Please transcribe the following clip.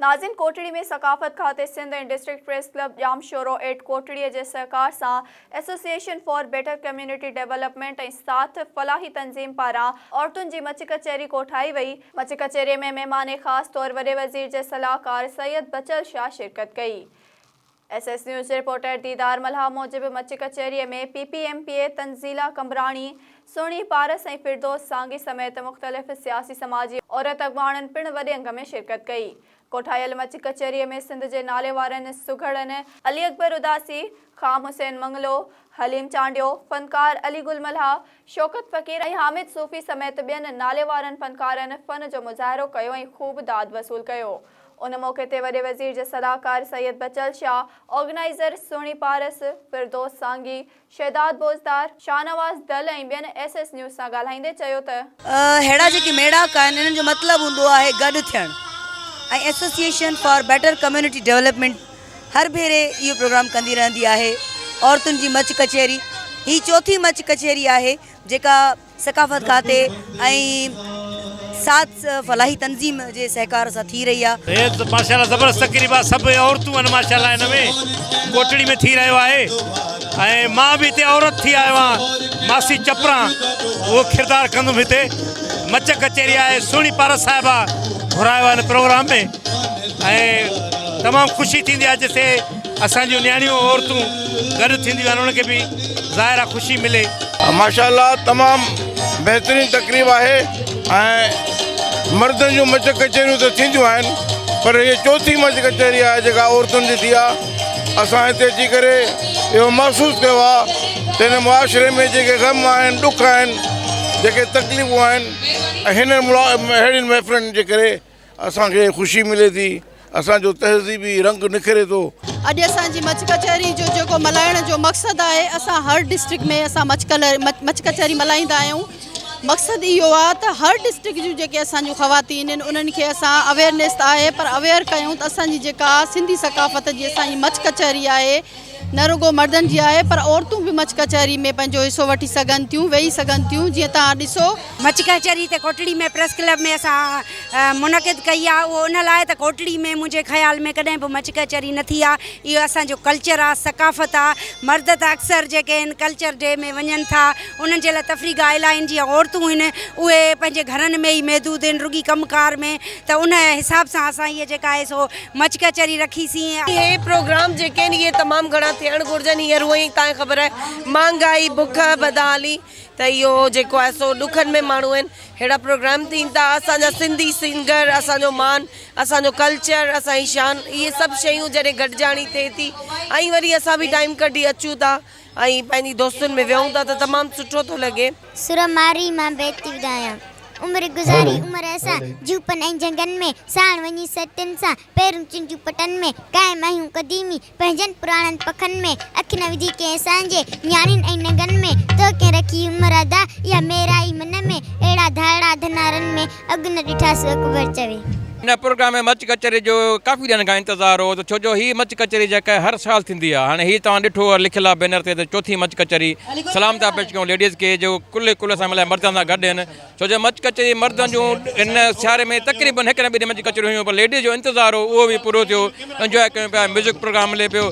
नाज़िन कोटड़ी में सकाफ़त खाते Sindh and district press club Jam Shoro at Kotri के सहकार से association for better community development और साथ फलाही तंजीम पारा औरतुन की मच कचहरी कोठाई वही। मच कचहरी में मेहमान खास तौर वडे वज़ीर के सलाहकार सैयद बचल शाह शिरकत कई। SS न्यूज़ रिपोर्टर दीदार मल्हा मूजिब मच कचहरी में PPMPA तंजीला कमरानी सोनी पारस और फिरदौस सांगी समेत मुख्तलिफ सियासी समाजी औरत अगवाणन पिण वडे अंग में शिरकत कई। कोठायल मच कचहरी में सिंध के नाले वारन सुघड़न अली अकबर उदासी, खाम हुसैन मंगलो, हलीम चांडियो, फनकार अली गुल मल्हा, शौकत फ़कीर और हामिद सूफ़ी समेत बेन नाले वारन फनकारन फन जो मुजाहरो कयो और खूब दाद वसूल कयो। उन मौके ते वडे वज़ीर के सलाहकार सैयद बचल शाह, ऑर्गेनाइज़र सोनी पारस, फिरदौस सांगी, शहदाद बोजदार, शाहनवाज दल और बेन SS न्यूज़ से ॻाल्हाईंदे चयो त हेड़ा जेके मेड़ाक आहिनि इन्हनि जो मतिलबु हूंदो आहे गॾु थियणु ऐं association for better community development हर भेरे इहो प्रोग्राम कंदी रहंदी आहे। औरतुनि जी मच कचहरी ही चौथी मच कचहरी आहे जेका सकाफ़त खाते ऐं साथ फलाही तंजीम जे सहकार सां थी रही आहे। माशाल्लाह ज़बरदस्त तकरीबा सब औरतूं आहिनि माशाल्लाह इन में कोटड़ी में थी रहियो आहे ऐं मां बि हिते औरत थी आयो आहियां। मासी चपरा उहो किरदारु कंदुमि हिते। मच कचहरी आहे, सुहिणी पारस साहिबा घुरायो आहे प्रोग्राम में ऐं तमामु ख़ुशी थींदी आहे जिते असांजूं न्याणियूं औरतूं गॾु थींदियूं आहिनि उनखे बि ज़ाहिर आहे ख़ुशी मिले। माशाल्लाह तमामु बहितरीन तकरीब आहे ऐं मर्दनि जूं मच कचहरियूं त थींदियूं आहिनि पर इहा चौथी मच कचहरी आहे जेका औरतुनि जी थी आहे। असां हिते अची करे इहो महसूसु कयो आहे त हिन मुआशिरे में जेके ग़म आहिनि, ॾुख आहिनि, जेके तकलीफ़ूं आहिनि ऐं हिन अहिड़ियुनि महफ़िलनि जे करे असांखे ख़ुशी मिले थी, असांजो तहज़ीबी रंग निखरे थो। अॼु असांजी मच कचहरी जो जेको मल्हाइण जो मक़सदु आहे, असां हर डिस्ट्रिक्ट में असां मच कचहरी मल्हाईंदा आहियूं। मक़सदु इहो आहे त हर डिस्ट्रिक्ट जूं जेके असांजूं ख़वातीन आहिनि उन्हनि खे असां अवेयरनेस आहे पर अवेयर कयूं त असांजी जेका सिंधी सकाफ़त जी असांजी मच कचहरी आहे न रुगो मर्दनि जी आहे पर औरतूं बि मच कचहरी में पंहिंजो हिसो वठी सघनि थियूं, वेही सघनि थियूं। जीअं तव्हां ॾिसो मच कचहरी ते कोटड़ी में प्रेस क्लब में असां मुनक़िद कई आहे। उहो उन लाइ त कोटड़ी में मुंहिंजे ख़्याल में कॾहिं बि मच कचहरी न थी आहे। इहो असांजो कल्चर आहे, सकाफ़त आहे। मर्द त अक्सर जेके आहिनि कल्चर डे में वञनि था, उन्हनि जे लाइ तफ़रीक़ आयल आहिनि। जीअं औरतूं आहिनि उहे पंहिंजे घरनि में ई महदूद आहिनि रुॻी कमकार में, त उन हिसाब सां असां इहे जेका आहे सो मच कचहरी रखीसीं। ये प्रोग्राम जेके आहिनि इहे तमामु घणा थियणु घुरिजनि। हींअर उहो ई तव्हांखे ख़बर आहे महांगाई, बुख, बदहाली, त इहो जेको आहे सो ॾुखनि में माण्हू आहिनि। अहिड़ा प्रोग्राम थियनि था। असांजा सिंधी सिंगर, असांजो मान, असांजो कल्चर, असांजी शान, इहे सभु शयूं जॾहिं गॾिजाणी थिए थी ऐं वरी असां बि टाइम कढी अचूं था ऐं पंहिंजी दोस्तुनि में विहूं था त तमामु सुठो थो लॻे। सुरमारी मां बेटी ॿुधायां उम्र गुज़ारी उम्र असां जूपन ऐं जंगनि में साण वञी सटियुनि सां पैरूं चिंजूं पटनि में काइम आहियूं क़दीमी पंहिंजनि पुराणनि पखनि में अखि न विझी कंहिं असांजे न्याणियुनि ऐं नंगनि में तो कंहिं रखी उम्र अदा इहा मेराई मन में अहिड़ा धाड़ा धनारनि में अॻु न ॾिठासीं अकबर चवे। इन प्रोग्राम में मच कचहरी जो काफ़ी ॾींहंनि खां इंतज़ारु हो छो जो हीअ मच कचहरी जेका हर साल थींदी आहे। हाणे हीअ तव्हां ॾिठो आहे लिखियलु आहे बैनर ते त चौथी मच कचहरी। सलाम था पेश कयूं लेडीज़ खे जो कुल सां मिलाए मर्दनि सां गॾु आहिनि छो जो मच कचहरी मर्दनि जूं हिन सियारे में तक़रीबन हिकु न ॿिनि मच कचहरियूं हुयूं पर लेडीज़ जो इंतज़ारु हो उहो बि पूरो थियो। इंजॉय कयूं पिया, म्यूज़िक प्रोग्राम हले पियो।